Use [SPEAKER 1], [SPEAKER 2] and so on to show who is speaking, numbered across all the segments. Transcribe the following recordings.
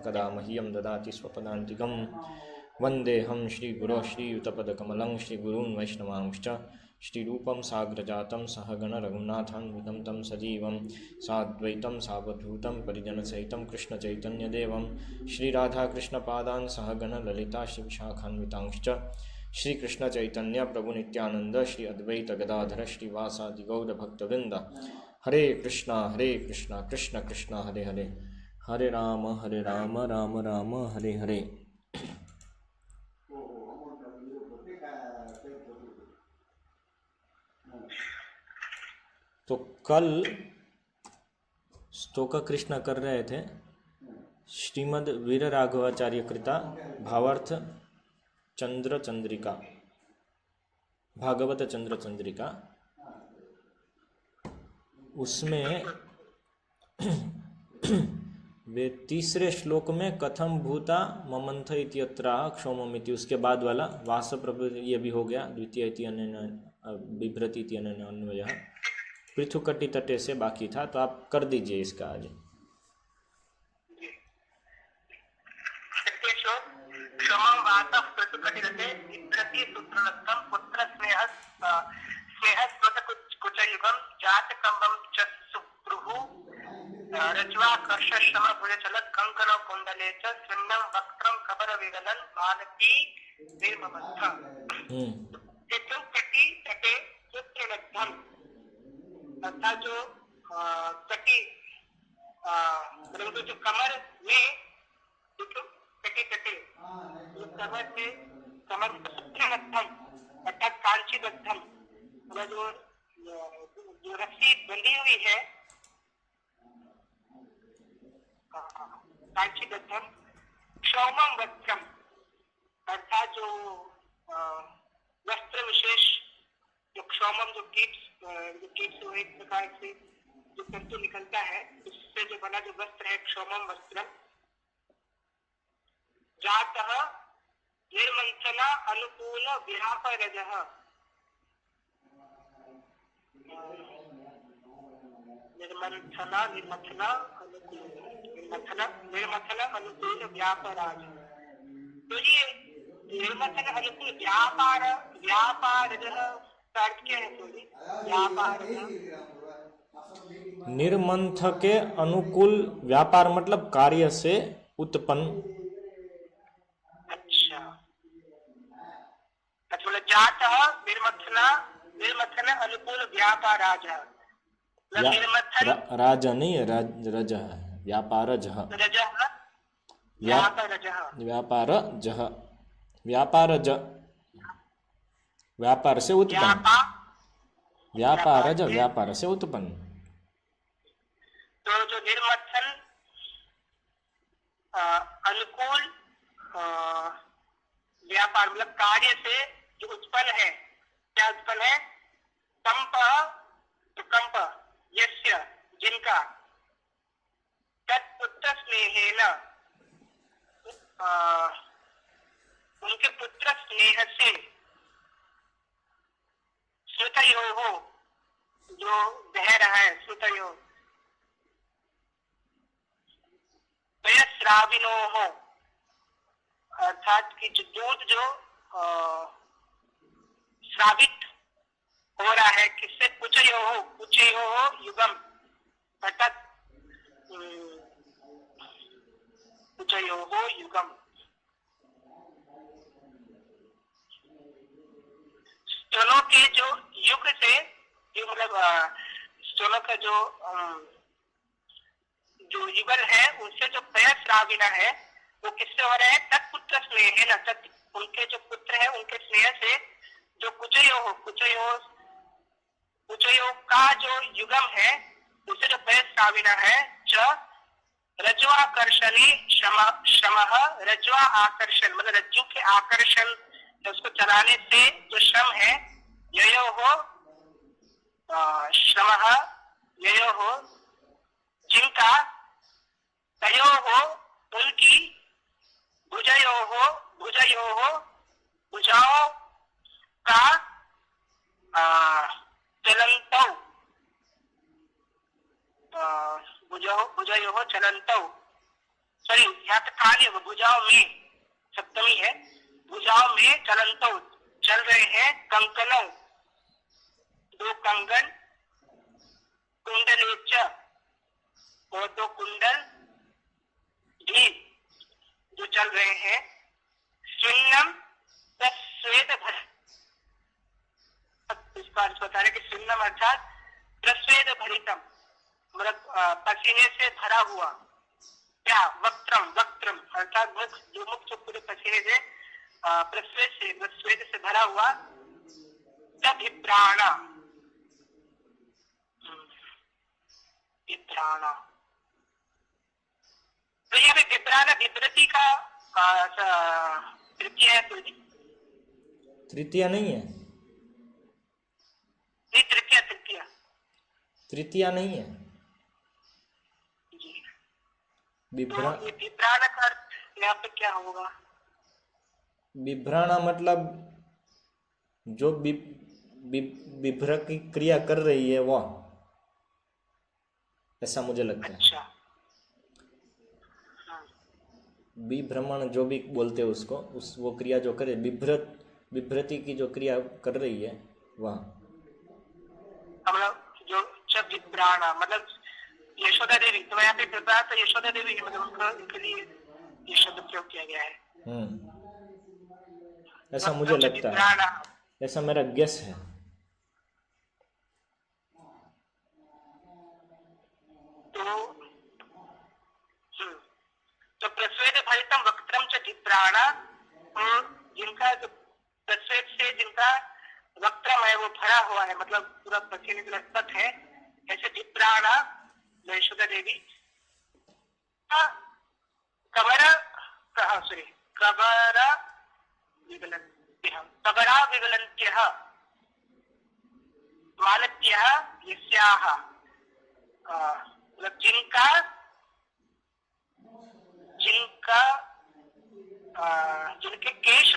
[SPEAKER 1] कदा मह्यं ददाति स्वपदान्तिकं। वन्देऽहं श्रीगुरोः श्रीयुतपदकमलं श्रीगुरून् वैष्णवांश्च श्रीरूपं साग्रजातं सहगण रघुनाथान्वितं तं सजीवं साद्वैतं सावधूतं परिजनसहितं कृष्णचैतन्यदेवं श्रीराधाकृष्णपादान् सहगण ललिता शिवशाखान्वितांश्च श्रीकृष्णचैतन्य प्रभुनित्यानंद श्री अद्वैत गदाधर श्रीवासादि गौर भक्तवृंद। हरे कृष्णा कृष्ण कृष्ण हरे हरे, हरे राम राम राम हरे हरे। तो कल स्तोक कृष्ण कर रहे थे श्रीमद् वीर राघवाचार्य कृता भावार्थ चंद्र चंद्रिका, भागवत चंद्र चंद्रिका। उसमें वे तीसरे श्लोक में कथम भूता ममंथ इत्यत्र क्षोममिति, उसके बाद वाला वास प्रभु ये भी हो गया। द्वितीय बिभ्रति अन्वयः पृथुकटि तटे से बाकी था, तो आप कर दीजिए इसका आज।
[SPEAKER 2] अर्थात जो कटी जो कमर में कटी कटे कमर में कमर अर्थात कांची बद्धम, जो रस्सी बंधी हुई है कांची बद्धम, क्षौमम वस्त्रम अर्थात जो वस्त्र विशेष, जो क्षौमम जो कीप्स एक प्रकार से जो तंतु निकलता है उससे जो बना जो वस्त्र है क्षौमम वस्त्र। जातः निर्मंथना अनुकूल विलापरजः, निर्मंथना अनुकूल व्यापराज। तो ये निर्मंथन अनुकूल व्यापारजः अर्थ क्या है?
[SPEAKER 1] निर्मंथ के अनुकूल, व्यापार मतलब कार्य से उत्पन्न।
[SPEAKER 2] अच्छा, जातः निर्मथन अनुकूल व्यापाराज।
[SPEAKER 1] राजा नहीं है, रज है, व्यापारज। व्यापारज व्यापार से उत्पन्न, व्यापार से उत्पन्न।
[SPEAKER 2] तो जो निर्मथन अनुकूल व्यापार मतलब कार्य से जो उत्पन्न है, क्या उत्पन्न है? कंप यस्य जिनका, तत्पुत्र स्नेहेन उनके पुत्र स्नेह से, श्रुतयोः जो बह रहा है, श्रुतयोः वयस्राविनोः अर्थात कि जो दूध जो श्रावित हो रहा है किससे? कुचयोः युगम अर्थात कुचयोः युगम। स्तनों के जो युग से, मतलब स्तनों का जो युगल है उनसे जो पयस्राविना है वो किससे हो रहा है? तत्पुत्र स्नेह है ना, उनके जो पुत्र है उनके स्नेह से जो कुचयो का जो युगम है उससे जो पयस्राविना है च रज्ज्वाकर्षणी श्रमः, रज्ज्वा आकर्षण मतलब रज्जु के आकर्षण, उसको चलाने से जो श्रम है, ययोः श्रमः ययोः जिनका, तयोः उनकी, भुजयोः भुजाओं का चलन्तौ, भुजयोः चलन्तौ सॉरी यहाँ पे खाली है, भुजाओं में सप्तमी है, भुजाओं में चलंतो चल रहे हैं, कंकनों दो कंगन, कुंडलेच और दो कुंडल भी जो चल रहे हैं, सुन्नम श्वेत भर, इसका अर्थ बता रहे कि सुन्नम अर्थात प्रस्वेद भरितम, मतलब पसीने से भरा हुआ, क्या वक्त्रम, वक्त्रम अर्थात मुख, जो मुख जो पूरे पसीने से प्रस्वेद से भरा हुआ, विप्राणा, विप्राणा, तो ये विप्राणा विप्रति का तृतीय है, तो
[SPEAKER 1] तृतीया नहीं है,
[SPEAKER 2] तृतीय तृतीय
[SPEAKER 1] तृतीया नहीं है।
[SPEAKER 2] जी,
[SPEAKER 1] बिभ्रा
[SPEAKER 2] तो ये विप्राण का अर्थ यहाँ पे क्या होगा?
[SPEAKER 1] बिभ्राणा मतलब जो विभ्र की क्रिया कर रही है वह, ऐसा मुझे लगता है।
[SPEAKER 2] अच्छा,
[SPEAKER 1] विभ्रमण जो भी बोलते हैं उसको, उस वो क्रिया जो करे, विभ्रति की जो क्रिया कर रही है वह,
[SPEAKER 2] मतलब जो जब विप्राणा मतलब यशोदा देवी, तो यहाँ पे विप्रा तो यशोदा देवी है, मतलब उनके लिए ये शब्द प्रयोग किया गया है।
[SPEAKER 1] ऐसा मुझे लगता है, ऐसा मेरा गेस है।
[SPEAKER 2] तो प्रस्वेद भरितम वक्त्रम च विप्राणा, जिनका जो प्रस्वेद से जिनका वक्त्रम है वो भरा हुआ है, मतलब पूरा पसीने से लथपथ है, ऐसे विप्राणा यशोदा देवी कबरा विगलन्त्यः मालत्यः यस्याः, मतलब जिनका जिनके केश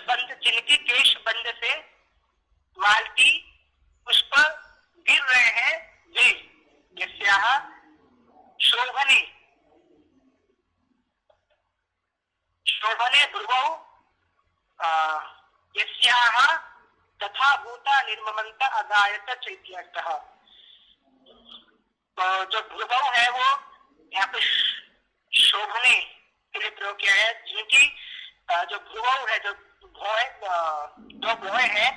[SPEAKER 2] बंद से मालती पुष्प गिर रहे हैं, वे यस्याः शोभने ध्रुवौ यस्याः तथा भूता निर्ममन्त अगायत चैत्यर्थः। तो जो ध्रुवौ है वो यहाँ पे शोभने के लिए प्रयोग किया है, जिनकी जो ध्रुवौ है, जो दो भौएं हैं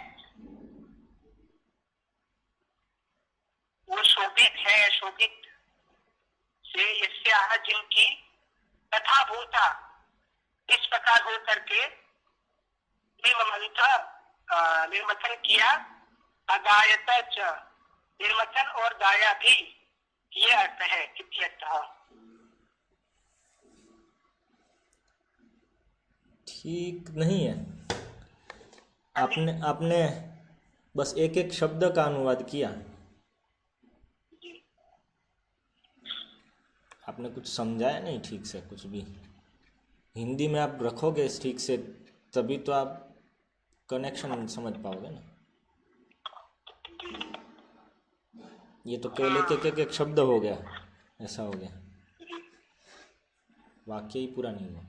[SPEAKER 2] वो शोभित है, शोभित से यस्याः जिनकी तथा भूता इस प्रकार हो करके निर्मथन किया, अगायत च निर्मथन और गाया भी, ये अर्थ है इत्यर्थः।
[SPEAKER 1] ठीक नहीं है, आपने बस एक एक शब्द का अनुवाद किया, आपने कुछ समझाया नहीं ठीक से कुछ भी। हिंदी में आप रखोगे ठीक से तभी तो आप कनेक्शन समझ पाओगे ना। ये तो केवल एक शब्द हो गया, ऐसा हो गया, वाक्य ही पूरा नहीं हुआ।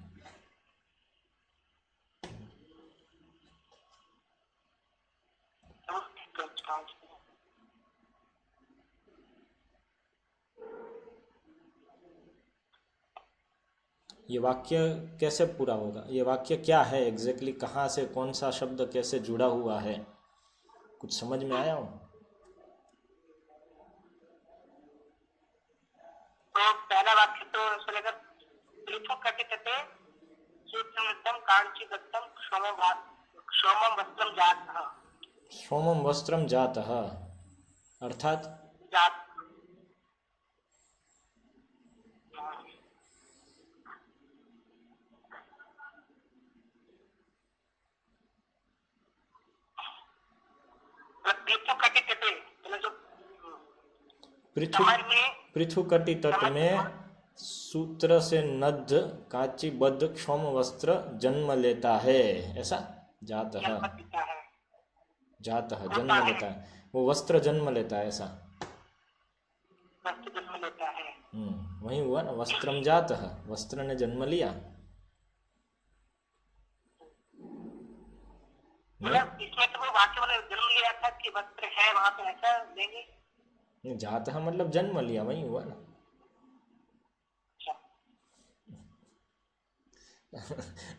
[SPEAKER 1] ये वाक्य कैसे पूरा होगा? ये वाक्य क्या है एग्जैक्टली, कहाँ से कौन सा शब्द कैसे जुड़ा हुआ है, कुछ समझ में आया हो?
[SPEAKER 2] तो पहला वाक्य तो चलेगा, पृथुकटितटे सूत्रमिदं कांचीदत्तं सोमं वस्त्रं जातः।
[SPEAKER 1] सोमं वस्त्रम जातः अर्थात
[SPEAKER 2] जात
[SPEAKER 1] पृथुकटि तट में सूत्र से नद्ध कांचीबद्ध क्षौम वस्त्र जन्म लेता है, ऐसा जातः, जातः जन्म लेता है, वो वस्त्र जन्म लेता है, ऐसा
[SPEAKER 2] वस्त्र जन्म लेता है।
[SPEAKER 1] वही हुआ ना, वस्त्रम जातः, वस्त्र ने जन्म लिया। नहीं,
[SPEAKER 2] मतलब इसमें तो वो वाक्य वाले जन्म लिया था कि वस्त्र है वहां पे, ऐसा देंगे?
[SPEAKER 1] नहीं, जातः मतलब जन्म लिया, वही हुआ ना।
[SPEAKER 2] अच्छा।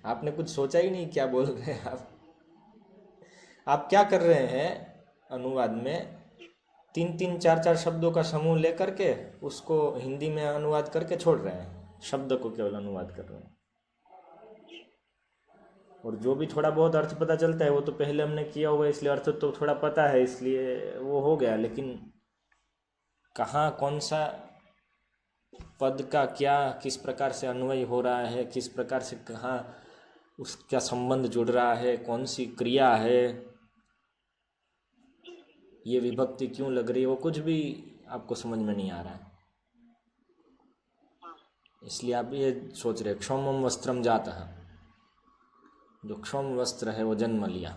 [SPEAKER 1] आपने कुछ सोचा ही नहीं, क्या बोल रहे हैं आप क्या कर रहे हैं अनुवाद में, तीन तीन चार चार शब्दों का समूह लेकर के उसको हिंदी में अनुवाद करके छोड़ रहे हैं, शब्द को केवल अनुवाद कर रहे हैं। और जो भी थोड़ा बहुत अर्थ पता चलता है वो तो पहले हमने किया हुआ है, इसलिए अर्थ तो थोड़ा पता है, इसलिए वो हो गया। लेकिन कहाँ कौन सा पद का क्या किस प्रकार से अन्वय हो रहा है, किस प्रकार से कहाँ उसका संबंध जुड़ रहा है, कौन सी क्रिया है, ये विभक्ति क्यों लग रही है, वो कुछ भी आपको समझ में नहीं आ रहा है। इसलिए आप ये सोच रहे क्षौमम वस्त्रम जातः, जो क्षौम वस्त्र है वो जन्म लिया।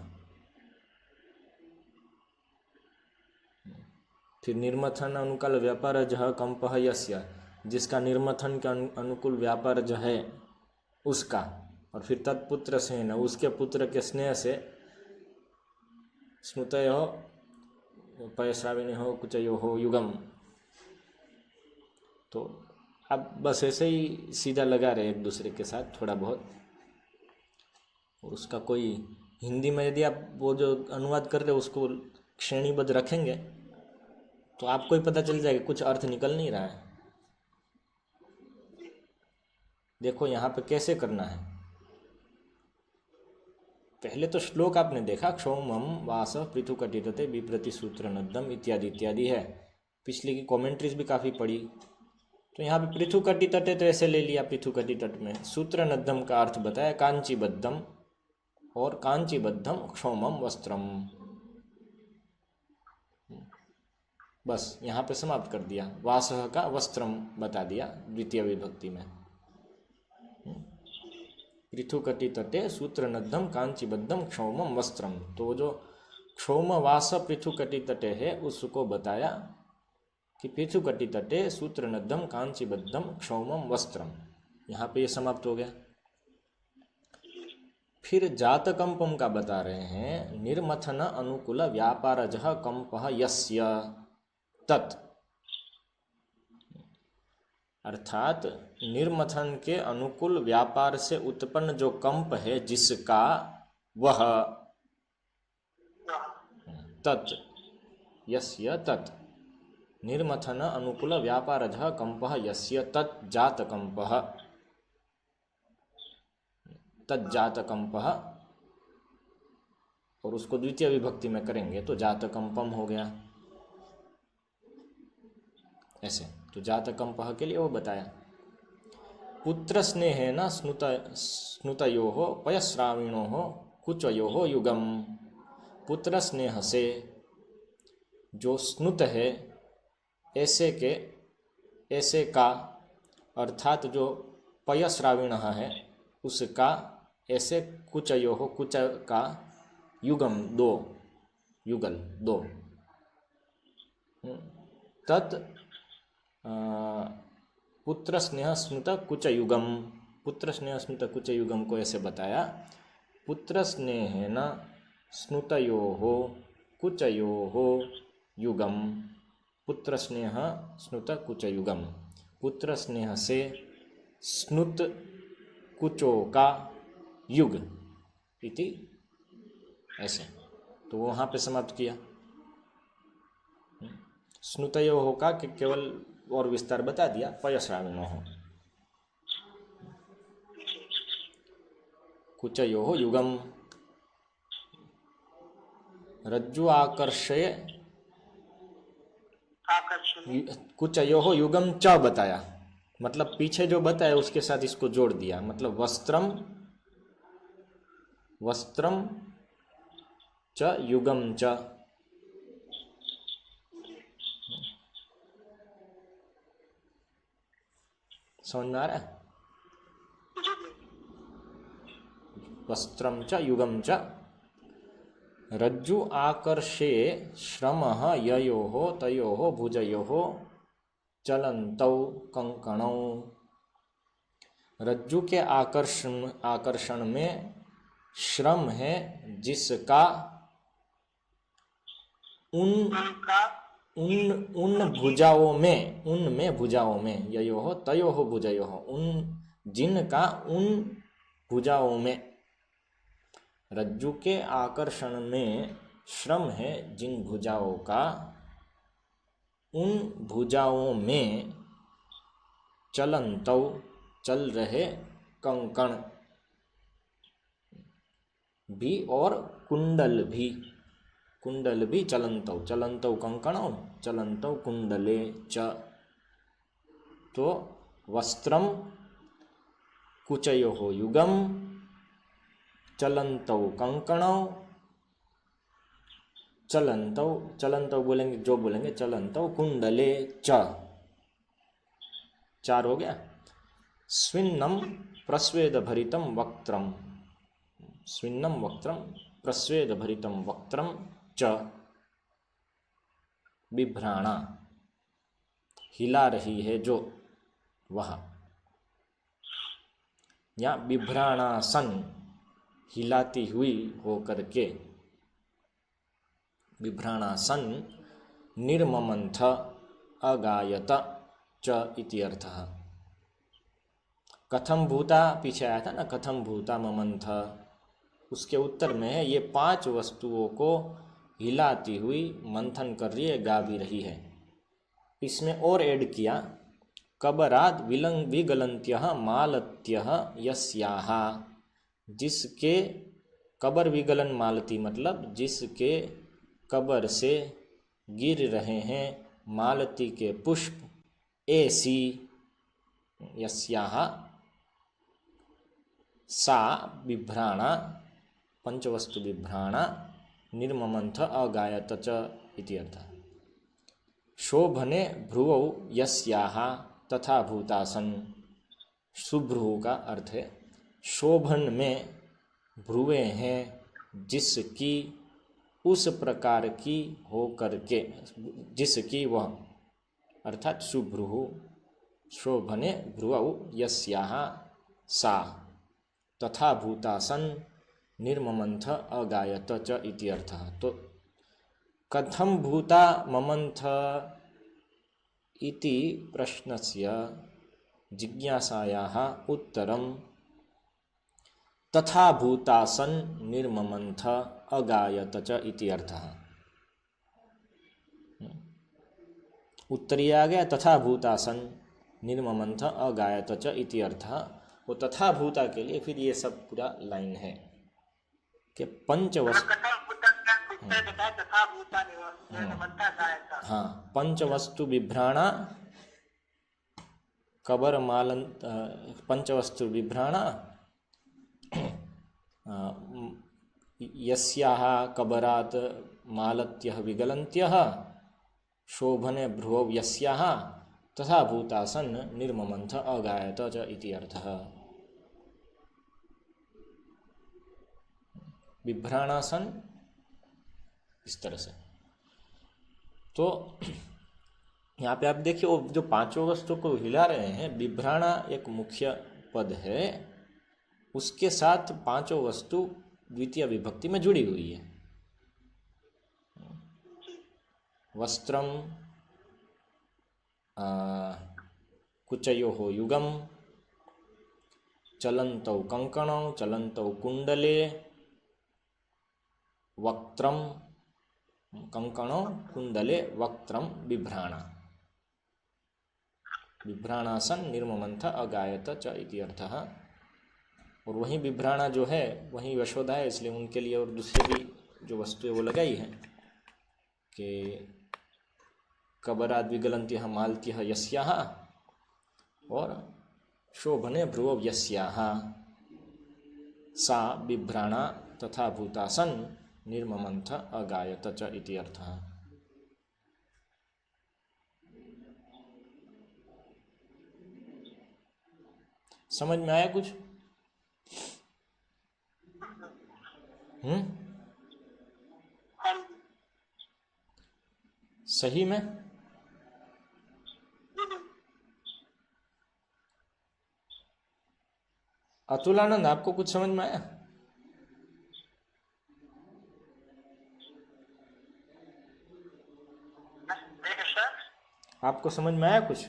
[SPEAKER 1] फिर निर्मथन अनुकूल व्यापार जह कंपः यस्य, जिसका निर्मथन के अनुकूल व्यापार जो है उसका, और फिर तत्पुत्र से न, उसके पुत्र के स्नेह से, स्मृतयो पयश्राविणी हो कुचयो हो युगम। तो आप बस ऐसे ही सीधा लगा रहे एक दूसरे के साथ थोड़ा बहुत, और उसका कोई हिंदी में यदि आप वो जो अनुवाद कर रहे हो उसको श्रेणीबद्ध रखेंगे तो आपको ही पता चल जाएगा कुछ अर्थ निकल नहीं रहा है। देखो यहाँ पे कैसे करना है। पहले तो श्लोक आपने देखा, क्षौमम वास पृथुकटितते विप्रति सूत्र नद्दम इत्यादि इत्यादि है। पिछले की कमेंट्रीज भी काफ़ी पढ़ी, तो यहाँ पे पृथुकटि तटे तो ऐसे ले लिया, पृथुकटि तट में सूत्र नद्दम का अर्थ बताया कांचीबद्धम, और कांचीबद्धम क्षौमम वस्त्रम, बस यहाँ पे समाप्त कर दिया। वासः का वस्त्रम बता दिया द्वितीय विभक्ति में। पृथुकटि तटे सूत्र नद्धम कांचीबद्धम क्षौमम वस्त्रम, तो जो क्षौम वास पृथुकटि तटे है उसको बताया कि पृथुकटि तटे सूत्र नद्धम कांचीबद्धम क्षौमम वस्त्रम। यहाँ पे ये समाप्त हो गया। फिर जातकंपम का बता रहे हैं, निर्मथन अनुकूल व्यापारजः कंपः यस्य तत्, अर्थात निर्मथन के अनुकूल व्यापार से उत्पन्न जो कंप है जिसका, वह तत्, यस्य तत्, निर्मथन अनुकूल व्यापारजः कंपः यस्य तत् जातकंपः, तज्जातकंपः, और उसको द्वितीय विभक्ति में करेंगे तो जातकंपम हो गया ऐसे। तो जातकंपः के लिए वो बताया। पुत्र स्नेहेन स्नुतयोः पयश्राविणोः कुचयोः युगम, पुत्र स्नेह से जो स्नुत है ऐसे के, ऐसे का, अर्थात जो पयश्राविण है उसका, ऐसे कुचयोः, कुच का, युगम दो, युगल दो, तत् पुत्र स्नेह स्नुत कुच युगम, पुत्र स्नेह स्नुत कुच युगम को ऐसे बताया। पुत्र स्नेहेन स्नुतयोः कुचयोः युगम, पुत्र स्नेह स्नुत कुच युगम, पुत्र स्नेह से स्नुत कुचों का युग इति, ऐसे। तो वहाँ पे समाप्त किया। स्नुतयोः का केवल और विस्तार बता दिया, पयश्राविणोः, कुचयोः युगम, रज्जु आकर्षय, कुचयोः युगम च बताया, मतलब पीछे जो बताया उसके साथ इसको जोड़ दिया, मतलब वस्त्रम, वस्त्रम च युगम च। समझ में आ रहा है? वस्त्रम च युगम च, रज्जु आकर्षे श्रमः ययोः तयोः भुजयोः चलन्तौ कंकणौ। रज्जु के आकर्षण में श्रम है जिसका उन भुजाओं में ययोः तयोः भुजयोः, उन जिनका उन भुजाओं में। रज्जु के आकर्षण में श्रम है जिन भुजाओं का, उन भुजाओं में चलन्तौ चल रहे कंकण भी और कुंडल भी। कुंडल भी चलन्तौ, चलन्तौ कंकणौ चलन्तौ कुंडले च। तो वस्त्रम कुचयोः युगम चलन्तौ कंकणौ चलन्तौ, चलन्तौ बोलेंगे जो बोलेंगे, चलन्तौ कुंडले च। 4 हो गया। स्विन्नम प्रस्वेद भरितम वक्त्रम, स्विन्नम वक्त्रम प्रस्वेद भरितम वक्त्रम च। बिभ्राणा हिला रही है जो, वह। या बिभ्राणासन हिलाती हुई होकर के। बिभ्राणासन निर्ममंथ अगायत च इति अर्थः। कथम भूता पीछे आया था ना, कथम भूता ममंथ, उसके उत्तर में है ये 5 वस्तुओं को हिलाती हुई मंथन कर रही है, गा भी रही है। इसमें और ऐड किया, कबराद विगलंत्यः मालत्यः यस्याः, जिसके कबर विगलन मालती मतलब जिसके कबर से गिर रहे हैं मालती के पुष्प, ऐसी यस्याः सा बिभ्राणा पंचवस्तु बिभ्राणा निर्ममंथ अगायत च इति अर्थः। शोभने भ्रुवौ यस्याः तथा भूतासन, सुभ्रुव का अर्थ है शोभन में भ्रुवे हैं जिसकी, उस प्रकार की हो करके, जिसकी वह, अर्थात सुभ्रुः। शोभने भ्रुवौ यस्याः सा तथा भूतासन निर्ममंथ अगायत च इति अर्थः। तो कथम भूता ममंथ इति प्रश्नस्य जिज्ञासायाः उत्तरं तथा भूतासन निर्ममंथ अगायत च इति अर्थः। उत्तरी आ गया तथा भूतासन निर्ममंथ अगायत च इति अर्थः। वो तथा भूता के लिए फिर ये सब पूरा लाइन है कि पंचवस्तु, हाँ पंचवस्तु बिभ्राणा कबर मालन, पंचवस्तु बिभ्राणा यस्याः कबरात मालत्यः विगलन्त्यः शोभने भ्रुवौ यस्याः तथा भूतासन निर्ममंथ अगायत च इति अर्थः। बिभ्राणासन इस तरह से। तो यहाँ पे आप देखिए वो जो 5 वस्तु को हिला रहे हैं, बिभ्राणा एक मुख्य पद है, उसके साथ 5 वस्तु द्वितीय विभक्ति में जुड़ी हुई है। वस्त्रम कुचयोः युगम चलन्तौ कंकणौ चलन्तौ कुंडले वक्त्रम कंकणौ कुंडले वक्त्रम बिभ्राणा। बिभ्राणासन निर्ममंथ अगायत च इति अर्थः। और वहीं बिभ्राणा जो है वहीं यशोदा है, इसलिए उनके लिए और दूसरी भी जो वस्तुएं वो लगाई है कि कबराद विगलन्त्यः मालत्यः यस्याः और शोभने भ्रुवौ यस्याः सा बिभ्राणा तथा भूतासन निर्ममंथ अगायत च इति अर्थः। समझ में आया कुछ? सही में? अतुलानंद, आपको कुछ समझ में आया?
[SPEAKER 2] सर
[SPEAKER 1] आपको समझ में आया कुछ?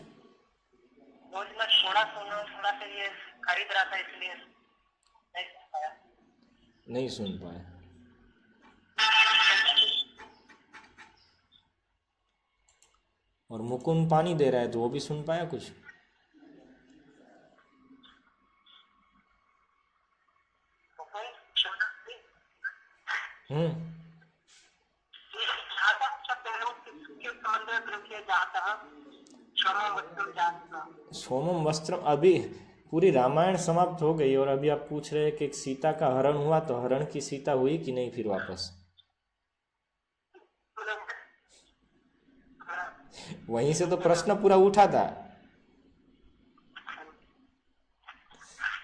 [SPEAKER 2] वो मैं थोड़ा सा ये खरीद रहा था इसलिए नहीं सुन पाया।
[SPEAKER 1] नहीं सुन पाए। और मुकुंद पानी दे रहा है तो वो भी सुन पाया कुछ?
[SPEAKER 2] मुकुंद सोना
[SPEAKER 1] हम्म।
[SPEAKER 2] जाता शब्द है वो किसके संबंध में प्रयोग किया जाता है? क्षमा वस्तु जाता।
[SPEAKER 1] सोमम वस्त्रम, अभी पूरी रामायण समाप्त हो गई और अभी आप पूछ रहे हैं कि एक सीता का हरण हुआ, तो हरण की सीता हुई कि नहीं फिर वापस? वहीं से तो प्रश्न पूरा उठा था।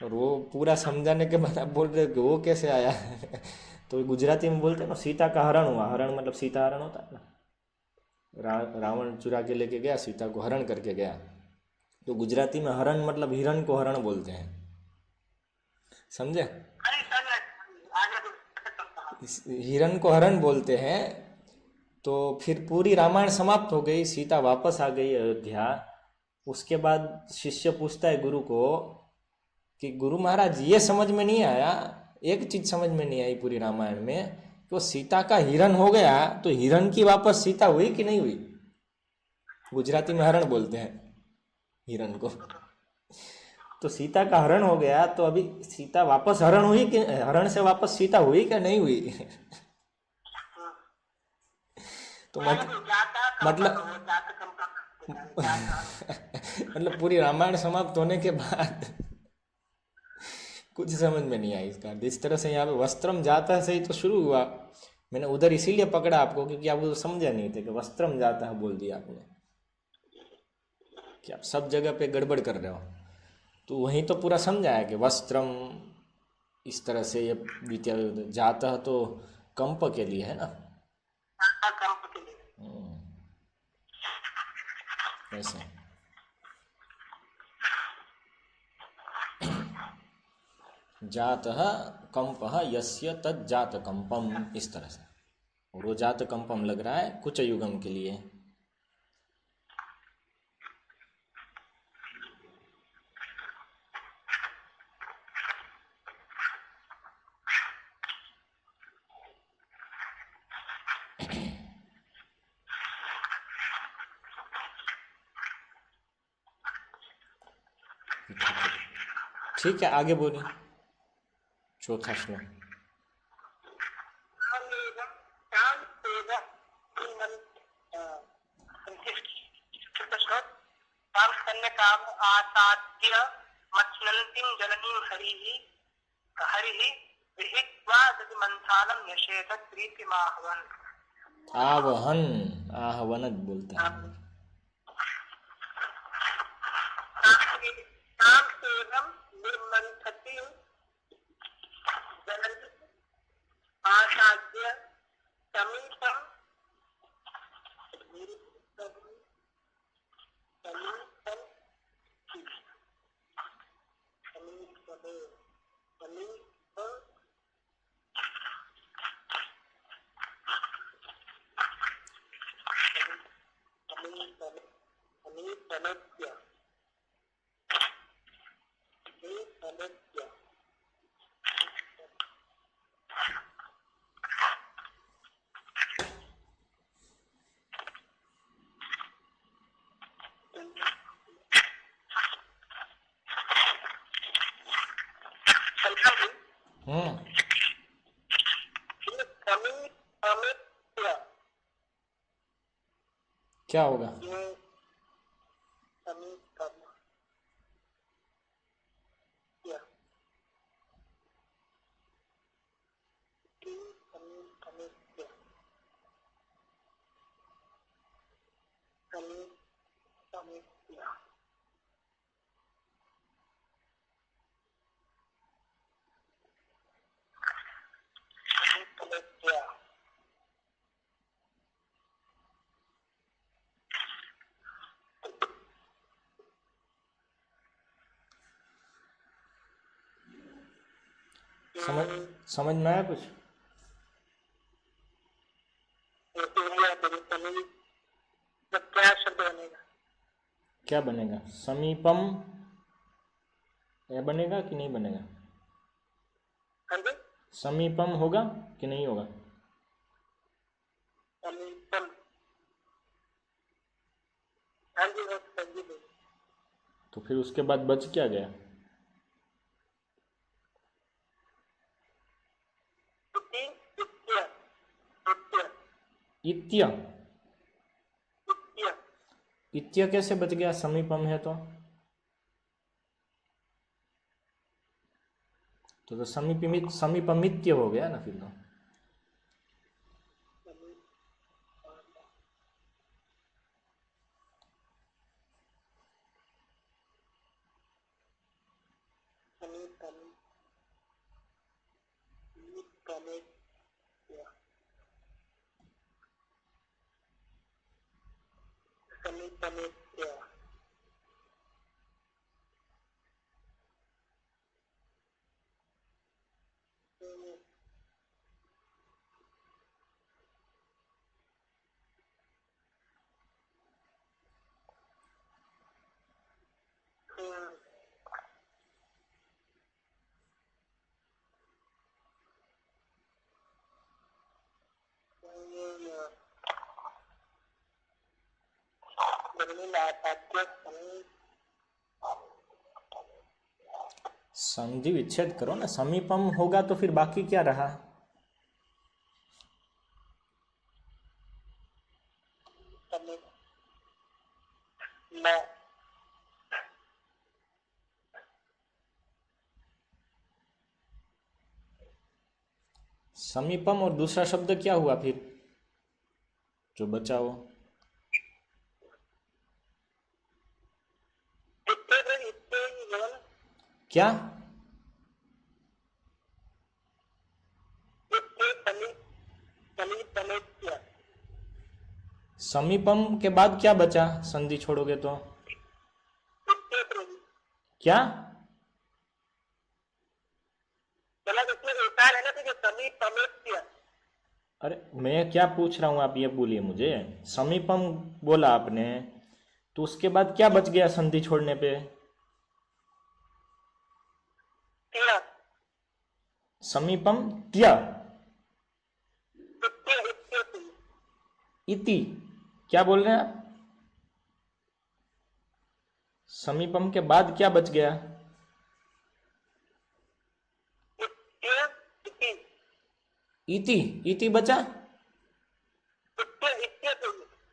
[SPEAKER 1] और वो पूरा समझाने के बाद आप बोल रहे हो कि वो कैसे आया। तो गुजराती में बोलते हैं ना, सीता का हरण हुआ। हरण मतलब सीता हरण होता है ना। रावण चुरा के लेके गया, सीता को हरण करके गया। तो गुजराती में हरण मतलब हिरण को हरण बोलते हैं, समझे?
[SPEAKER 2] अरे सर आगे तो समझा।
[SPEAKER 1] हिरण को हरण बोलते हैं। तो फिर पूरी रामायण समाप्त हो गई, सीता वापस आ गई अयोध्या। उसके बाद शिष्य पूछता है गुरु को कि गुरु महाराज, ये समझ में नहीं आया, एक चीज समझ में नहीं आई पूरी रामायण में, कि वो सीता का हिरण हो गया तो हिरण की वापस सीता हुई कि नहीं हुई? गुजराती में हरण बोलते हैं हिरण को। तो सीता का हरण हो गया तो अभी सीता वापस हरण हुई कि हरण से वापस सीता हुई क्या नहीं हुई? तो
[SPEAKER 2] यानी कि जाता कंपन
[SPEAKER 1] मतलब
[SPEAKER 2] हो जाता कंपन जाता।
[SPEAKER 1] मतलब पूरी रामायण समाप्त होने के बाद कुछ समझ में नहीं आई इसका। इस तरह से यहाँ पे वस्त्रम जाता से ही तो शुरू हुआ। मैंने उधर इसीलिए पकड़ा आपको क्योंकि आप वो समझे नहीं थे कि वस्त्रम जाता है बोल दिया आपने, कि आप सब जगह पे गड़बड़ कर रहे हो। तो वहीं तो पूरा समझा है कि वस्त्रम इस तरह से ये द्वितीय जाता है तो कंप के लिए है ना।
[SPEAKER 2] जाता कंप के लिए।
[SPEAKER 1] ऐसे जातः कंपः यस्य तत् जात कंपम, इस तरह से। और वो जात कंपम लग रहा है कुछ युगम के लिए। ठीक है, आगे बोलिए चौथा श्लोक।
[SPEAKER 2] काम करने काम आसाद्य मत्स्यन्तीं जननीं हरिः गृहीत्वा दधि मंथानं यशेत प्रीतिमाहवन्।
[SPEAKER 1] आवहन, आहवनत बोलता है।
[SPEAKER 2] तां सेवं निर्मन्थति जननी आसाद्य समीपं
[SPEAKER 1] हम्म। क्या होगा? समझ समझ में आया कुछ?
[SPEAKER 2] जब क्या शब्द बनेगा?
[SPEAKER 1] क्या बनेगा? समीपम यह बनेगा कि नहीं बनेगा?
[SPEAKER 2] हाँ जी,
[SPEAKER 1] समीपम होगा कि नहीं होगा?
[SPEAKER 2] समीपम, हाँ जी, वो सही है।
[SPEAKER 1] तो फिर उसके बाद बच क्या गया?
[SPEAKER 2] इति, इत्य, इत्य,
[SPEAKER 1] इत्य।
[SPEAKER 2] इत्य,
[SPEAKER 1] इत्य कैसे बच गया? समीपम है तो समीपमित्य हो गया ना फिर तो।
[SPEAKER 2] समीपम, समीपमित्य, समीपमित्य,
[SPEAKER 1] संधि विच्छेद करो ना। समीपम होगा तो फिर बाकी क्या रहा? समीपम और दूसरा शब्द क्या हुआ फिर जो बचा हो? क्या? समीपम के बाद क्या बचा संधि छोड़ोगे तो? क्या? अरे मैं क्या पूछ रहा हूँ, आप ये बोलिए मुझे। समीपम बोला आपने, तो उसके बाद क्या बच गया संधि छोड़ने पे? समीपम त्य, इति। क्या बोल रहे हैं आप? समीपम के बाद क्या बच गया? इति। इति बचा?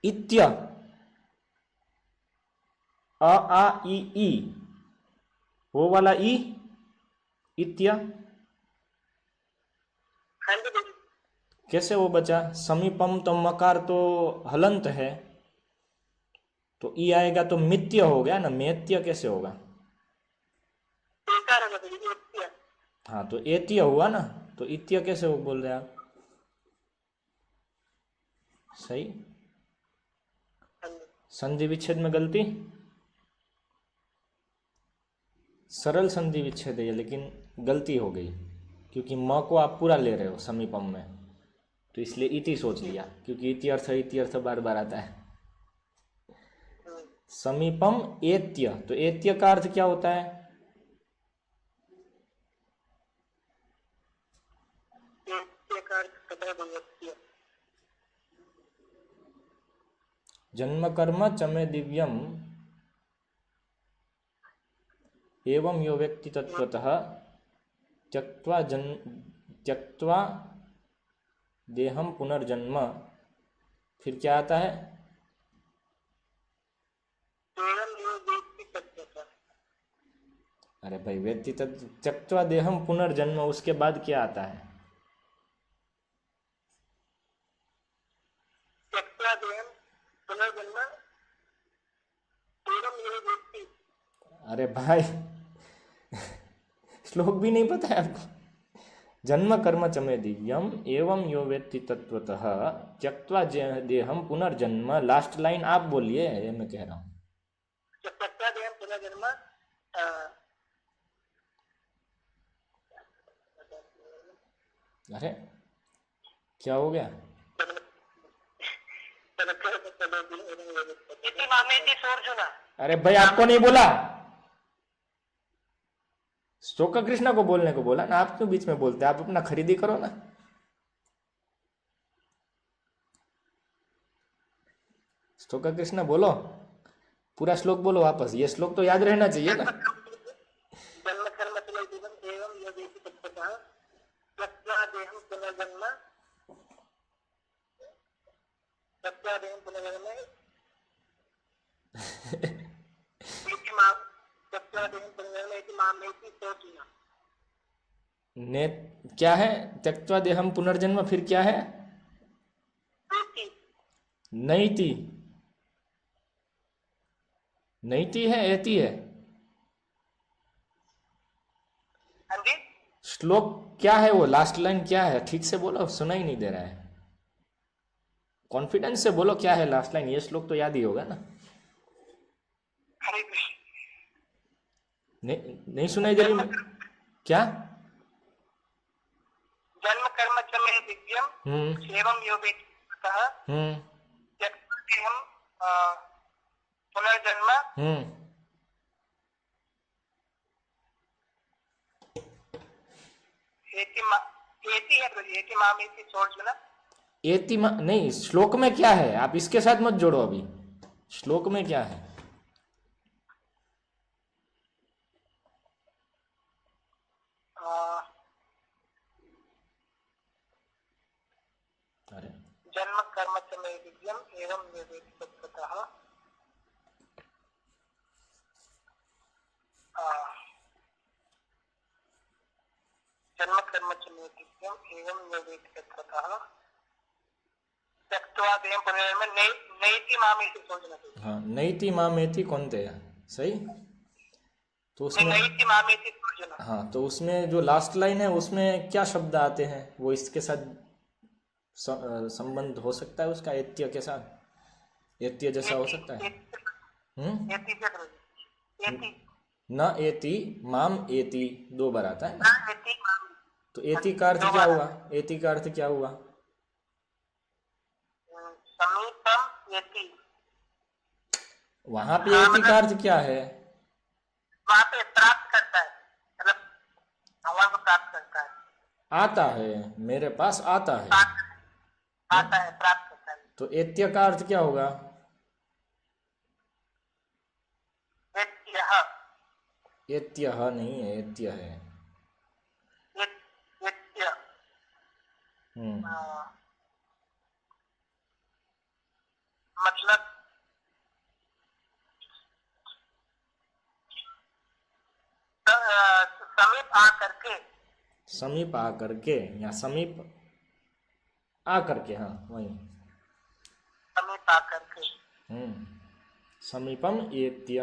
[SPEAKER 1] इत्य, अ आ ई, वो वाला ई, इत्य। कैसे वो बचा? समीपम तो मकार तो हलंत है, तो ई आएगा तो मित्य हो गया ना। मेत्य कैसे होगा? हाँ तो एत्य हुआ ना, तो इत्य कैसे वो बोल रहे हैं आप? सही। संधि विच्छेद में गलती? सरल संधि विच्छेद है ये, लेकिन गलती हो गई क्योंकि म को आप पूरा ले रहे हो समीपम में, तो इसलिए इति सोच लिया, क्योंकि इति अर्थ बार बार आता है। समीपम एत्य, तो एत्य का अर्थ क्या होता है? जन्म कर्म चमे दिव्यम एवं यो व्यक्ति तत्वतः त्यक्त्वा देहम पुनर्जन्म। फिर क्या आता है? अरे भाई, व्यक्ति तत्व त्यक्त्वा देहम पुनर्जन्म, उसके बाद क्या आता है? अरे भाई श्लोक भी नहीं पता है आपको? जन्म कर्म चमे दिव्यम एवं यो वेत्ति तत्वतः त्यक्त्वा देहम पुनर्जन्म। लास्ट लाइन आप बोलिए, ये मैं कह रहा हूँ। अरे क्या हो गया?
[SPEAKER 2] इति मामेति सोऽर्जुन।
[SPEAKER 1] अरे भाई आपको नहीं बोला, शोक कृष्णा को बोलने को बोला ना, आप क्यों बीच में बोलते हैं? आप अपना खरीदी करो ना। शोक कृष्णा बोलो, पूरा श्लोक बोलो वापस, ये श्लोक तो याद रहना चाहिए ना।
[SPEAKER 2] जन्म कर्म चलो जीवन एवं यदेति तत्त्वतः त्यक्त्वा देहं पुनर्जन्म इति मां त्यक्त्वा देहं पुनर्जन्म इति मामेति सोऽर्जुन।
[SPEAKER 1] ने क्या है? त्यक्त्वा देहम पुनर्जन्म, फिर क्या है?
[SPEAKER 2] इति
[SPEAKER 1] नैति, नैति है एति है?
[SPEAKER 2] हाँ जी,
[SPEAKER 1] श्लोक क्या है वो? लास्ट लाइन क्या है? ठीक से बोलो, सुना ही नहीं दे रहा है। कॉन्फिडेंस से बोलो क्या है लास्ट लाइन, ये श्लोक तो याद ही होगा ना।
[SPEAKER 2] हरे कृष्ण।
[SPEAKER 1] नहीं सुनाई दे रही क्या?
[SPEAKER 2] जन्म कर्म च मे दिव्यम एवं यो वेत्ति ततः त्यक्त्वा देहं पुनर्जन्म एति है, तो एति मामेति सोऽर्जुन।
[SPEAKER 1] एति नहीं, श्लोक में क्या है आप इसके साथ मत जोड़ो अभी। श्लोक में क्या है? अरे
[SPEAKER 2] जन्म कर्म च मे दिव्यम एवं यो वेत्ति तत्त्वतः जन्म कर्म च मे दिव्यम एवं यो वेत्ति तत्त्वतः त्यक्त्वा देहं पुनर्जन्म नैति मामेति सोऽर्जुन।
[SPEAKER 1] हाँ, नैति मामेति कौनते है, सही। तो उसमें
[SPEAKER 2] नैति मामेति सोऽर्जुन।
[SPEAKER 1] हाँ, तो उसमें जो लास्ट लाइन है उसमें क्या शब्द आते हैं, वो इसके साथ संबंध हो सकता है उसका, एत्य के साथ, एत्य जैसा हो सकता है।
[SPEAKER 2] एति से प्रयोग। एति
[SPEAKER 1] न एति माम एति, दो बार आता है ना।
[SPEAKER 2] न एति माम।
[SPEAKER 1] तो एति का अर्थ क्या हुआ? एति का अर्थ क्या हुआ?
[SPEAKER 2] समीपम एति।
[SPEAKER 1] वहां पे एति का अर्थ क्या है?
[SPEAKER 2] वहां पे प्राप्त करता है, मतलब भगवान को प्राप्त करता है।
[SPEAKER 1] आता है, मेरे पास आता है,
[SPEAKER 2] आता है, प्राप्त करता है।
[SPEAKER 1] तो एत्य का अर्थ क्या होगा?
[SPEAKER 2] एत्यः।
[SPEAKER 1] एत्यः नहीं है, एत्य है।
[SPEAKER 2] एत्य। मतलब समीप आकर के।
[SPEAKER 1] समीप आकर के या समीप आकर के, हाँ वही।
[SPEAKER 2] समीप आकर के।
[SPEAKER 1] समीपम एत्य,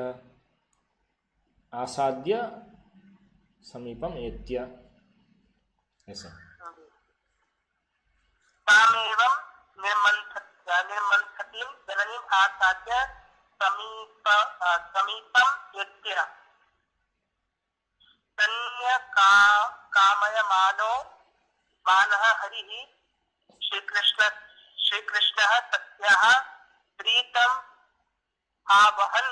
[SPEAKER 1] आसाद्य समीपम एत्य, ऐसा।
[SPEAKER 2] तामेवं निर्मन्थतीं जननीं आसाद्य समीपम एत्य कामयमानो मानः हरिः श्रीकृष्णः तस्याः प्रीतम् आवहन्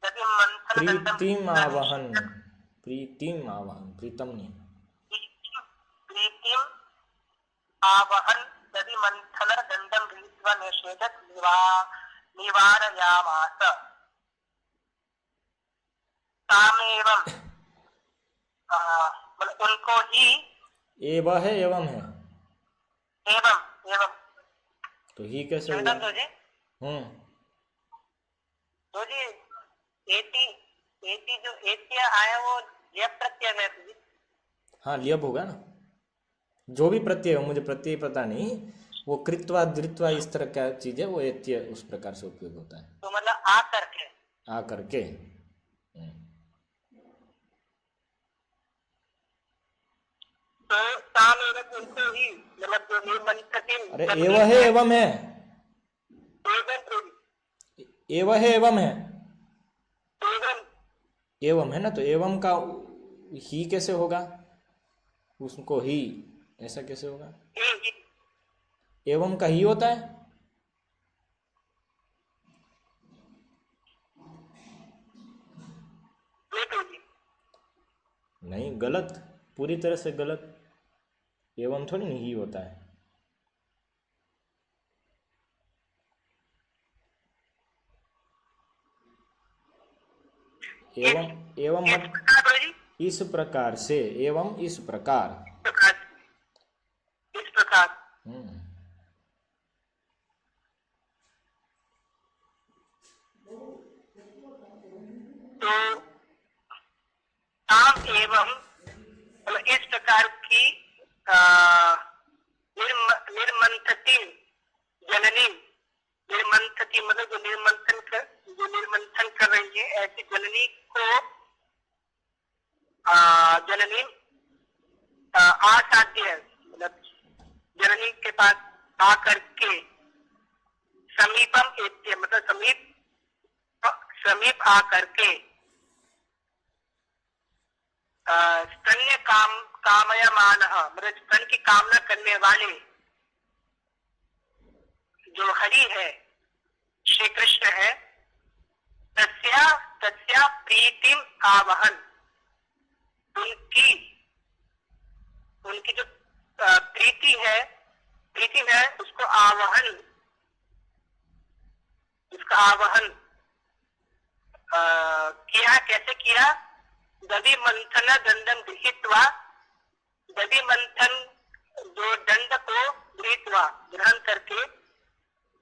[SPEAKER 2] दधिमन्थन
[SPEAKER 1] प्रीतिम आवहन, प्रीतिम आवहन, प्रीतम नहीं,
[SPEAKER 2] प्रीतिम् आवहन् दधिमन्थन दण्डं गृहीत्वा निषेधत् निवारयामास। तामेवं मतलब उनको ही।
[SPEAKER 1] एव है एवं है,
[SPEAKER 2] एवं एवं
[SPEAKER 1] तो ही कैसे हुआ?
[SPEAKER 2] तो जी एति एति जो एत्य आया वो यह प्रत्यय है जी।
[SPEAKER 1] हाँ, लियब होगा ना, जो भी प्रत्यय हो, मुझे प्रत्यय पता नहीं, वो कृत्वा धृत्वा इस तरह का चीज है, वो एत्य उस प्रकार से उपयोग होता है।
[SPEAKER 2] तो मतलब आ करके,
[SPEAKER 1] आ करके।
[SPEAKER 2] तो तामेवं उनको ही, मतलब जो निर्मन्थतीं।
[SPEAKER 1] अरे एव है एवं है, एव है एवं है, एवं है ना, तो एवं का ही कैसे होगा? उसको ही ऐसा कैसे होगा?
[SPEAKER 2] ही
[SPEAKER 1] एवं का ही होता है?
[SPEAKER 2] तो जी।
[SPEAKER 1] नहीं, गलत, पूरी तरह से गलत। एवं थोड़ी नहीं ही होता है।
[SPEAKER 2] इस
[SPEAKER 1] एवं, एवं
[SPEAKER 2] इस
[SPEAKER 1] मत,
[SPEAKER 2] प्रकार गुरु जी,
[SPEAKER 1] इस प्रकार से, एवं इस प्रकार।
[SPEAKER 2] प्रकार इस प्रकार।
[SPEAKER 1] हम्म।
[SPEAKER 2] तो काम एवं मतलब इस प्रकार की आ, निर्मंथती जननी, निर्मंथती मतलब जो निर्मंथन कर रही है, ऐसी जननी को जननी असाध्य मतलब जननी के पास आकर के समीपम एत्य मतलब समीप आकर के स्तन्य कामयमान मतलब स्तन की कामना करने वाले जो हरि है, श्री कृष्ण है, तस्या प्रीतिम आवहन, उनकी उनकी जो प्रीति है उसको आवहन, उसका आवहन किया। कैसे किया? दधि मंथन दंडम गृहीत्वा, दधि मंथन जो दंड को गृहीत्वा ग्रहण करके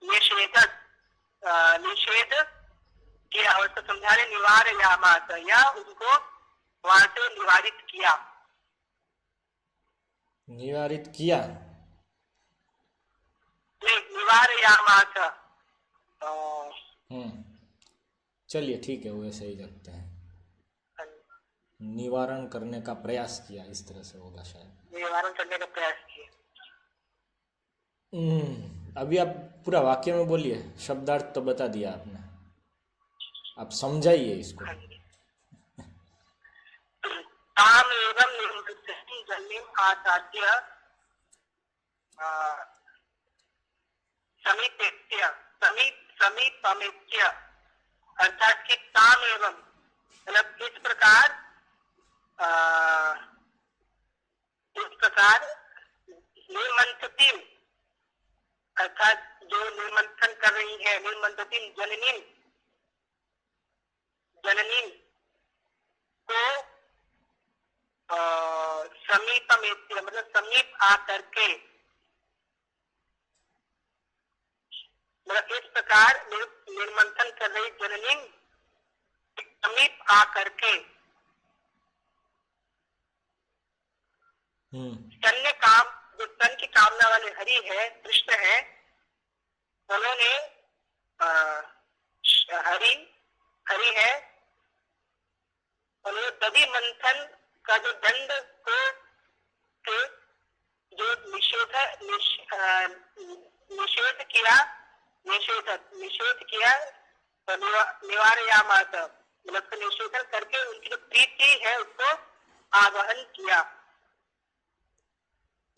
[SPEAKER 2] निषेध किया, उसको समझाने निवार या उनको वहां से निवारित किया।
[SPEAKER 1] निवारित किया?
[SPEAKER 2] नहीं, निवार यामास।
[SPEAKER 1] चलिए ठीक है, वो ऐसे ही रखते हैं। निवारण करने का प्रयास किया, इस तरह से होगा शायद।
[SPEAKER 2] निवारण करने का प्रयास किया।
[SPEAKER 1] अभी आप पूरा वाक्य में बोलिए, शब्दार्थ तो बता दिया आपने, आप समझाइए इसको।
[SPEAKER 2] ताम एवं निर्वृत्तिं जन्मीं आसाद्य समीपमेत्य, अर्थात कि ताम एवं मतलब इस प्रकार निर्मंथती अर्थात जो निर्मंथन कर रही है, निर्मंथती जननी को समीपमेत्य मतलब समीप आकर के, मतलब इस प्रकार निर्मंथन कर रही जननी समीप आकर के स्तन्य काम, जो स्तन की कामना वाले हरि है, कृष्ण है, उन्होंने हरि है, उन्होंने दधि मंथन का जो दंड को जो निषेध किया तो निवारयामास मतलब निषेधन करके उनकी जो प्रीति है उसको आवाहन किया।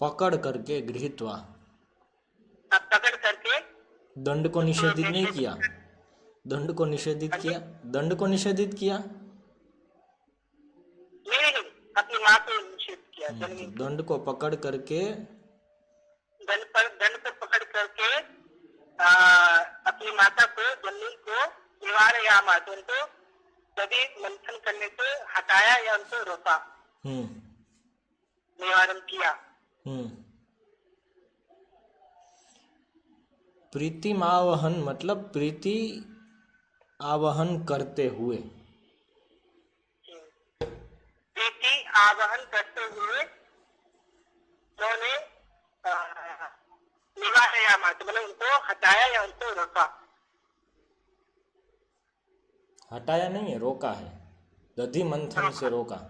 [SPEAKER 1] पकड़ करके गृहीत्वा,
[SPEAKER 2] पकड़ करके
[SPEAKER 1] दंड को निषेधित नहीं किया, दंड को निषेधित किया, दंड को निषेधित किया,
[SPEAKER 2] नहीं, अपनी माँ को निषेध किया।
[SPEAKER 1] दंड को पकड़ करके,
[SPEAKER 2] दंड पर पकड़ करके अपनी माता को, जननी को निवारयामास उनको दधि मंथन करने से हटाया या उनको रोका, निवारण किया।
[SPEAKER 1] प्रीति आवाहन मतलब प्रीति आवाहन करते हुए,
[SPEAKER 2] प्रीति आवाहन करते हुए उन्होंने निवारयामास मतलब उनको हटाया या उनको रोका।
[SPEAKER 1] हटाया नहीं है, रोका है, दधि मंथन से रोका,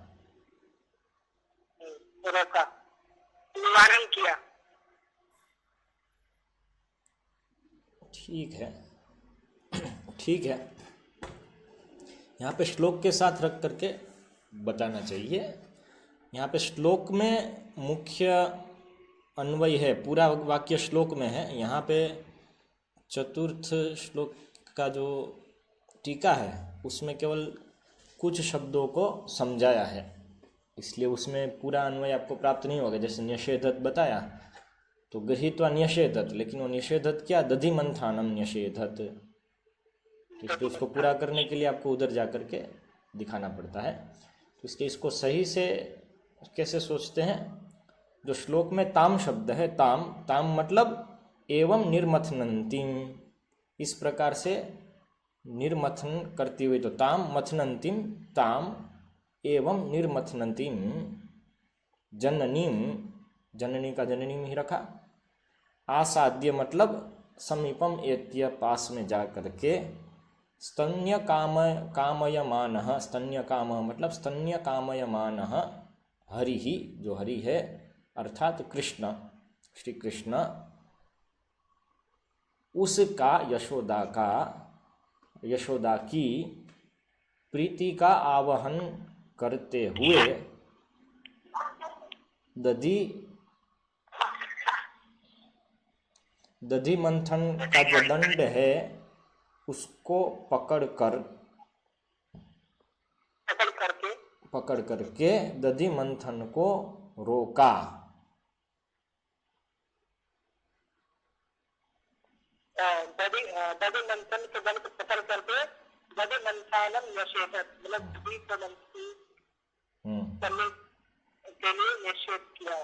[SPEAKER 2] निवारण किया।
[SPEAKER 1] ठीक है, ठीक है, यहाँ पे श्लोक के साथ रख करके बताना चाहिए। यहाँ पे श्लोक में मुख्य अन्वय है, पूरा वाक्य श्लोक में है। यहाँ पे चतुर्थ श्लोक का जो टीका है उसमें केवल कुछ शब्दों को समझाया है, इसलिए उसमें पूरा अन्वय आपको प्राप्त नहीं होगा। जैसे निषेधत बताया तो गृहीत्वा निषेधत, लेकिन वो निषेधत क्या, दधि मंथानम निषेधत, इसलिए उसको पूरा करने के लिए आपको उधर जा कर के दिखाना पड़ता है। तो इसके इसको सही से कैसे सोचते हैं, जो श्लोक में ताम शब्द है, ताम ताम मतलब एवं निर्मथनंतीम, इस प्रकार से निर्मथन करती हुई, तो ताम मथनंतीम, ताम एवं निर्मथनंतीम जननीम, जननी का जननीम ही रखा, आसाद्य मतलब समीपम एत्य, पास में जा करके, स्तन्य कामयमान, स्तन्य काम मतलब स्तन्य कामयमान हरि ही, जो हरि है अर्थात कृष्ण, श्री कृष्ण, उसका यशोदा की प्रीति का आवाहन करते हुए दधि मंथन का जो दंड है उसको पकड़ करके दधि मंथन को रोका।
[SPEAKER 2] दधि मंथन के दंड को पकड़ करके दधि मंथानम निषेधत, मतलब दधि को मंथन करने के लिए निषेध किया।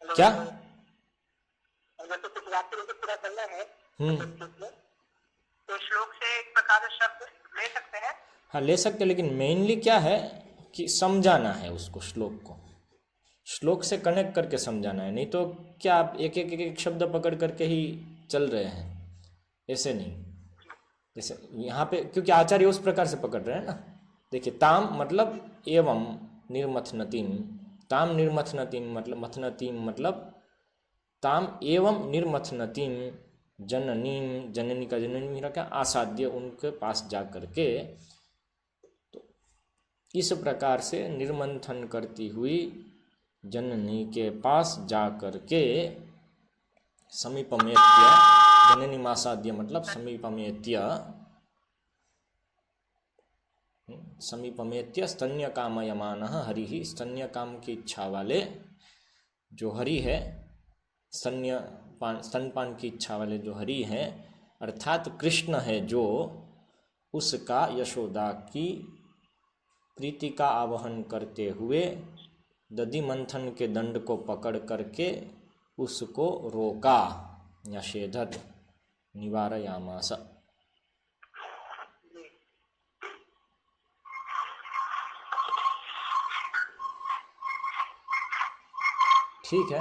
[SPEAKER 1] क्या
[SPEAKER 2] अगर तो कुछ वाक्य को पूरा करना है तो श्लोक से एक प्रकार से शब्द ले सकते हैं।
[SPEAKER 1] हाँ ले सकते, लेकिन मेनली क्या है कि समझाना है उसको, श्लोक को श्लोक से कनेक्ट करके समझाना है। नहीं तो क्या आप एक शब्द पकड़ करके ही चल रहे हैं, ऐसे नहीं। जैसे यहाँ पे क्योंकि आचार्य उस प्रकार से पकड़ रहे हैं ना, देखिए ताम मतलब एवं निर्मथनतीम, ताम निर्मथनतीम मतलब मथनतीम मतलब ताम एवं निर्मथनतीम जननीम, जननी का जननी रखा, आसाद्य उनके पास जा करके, तो इस प्रकार से निर्मंथन करती हुई जननी के पास जा करके समीपमेत्य, जननी मासाद्य मतलब समीपमेत्य स्तन्य कामयमान हरि ही, स्तन्य काम की इच्छा वाले जो हरि है, स्तनपान की इच्छा वाले जो हरि हैं अर्थात कृष्ण है, जो उसका यशोदा की प्रीति का आवाहन करते हुए दधि मंथन के दंड को पकड़ करके उसको रोका, निषेधत निवारयामास। ठीक है,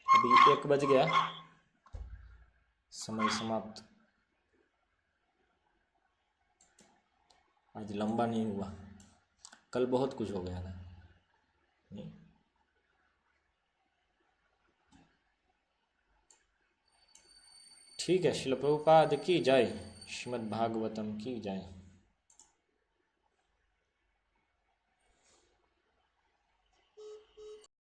[SPEAKER 1] अभी 1 बज गया, समय समाप्त। आज लंबा नहीं हुआ, कल बहुत कुछ हो गया था। नहीं, ठीक है। श्रील प्रभुपाद की जय, श्रीमद् भागवतम की जय।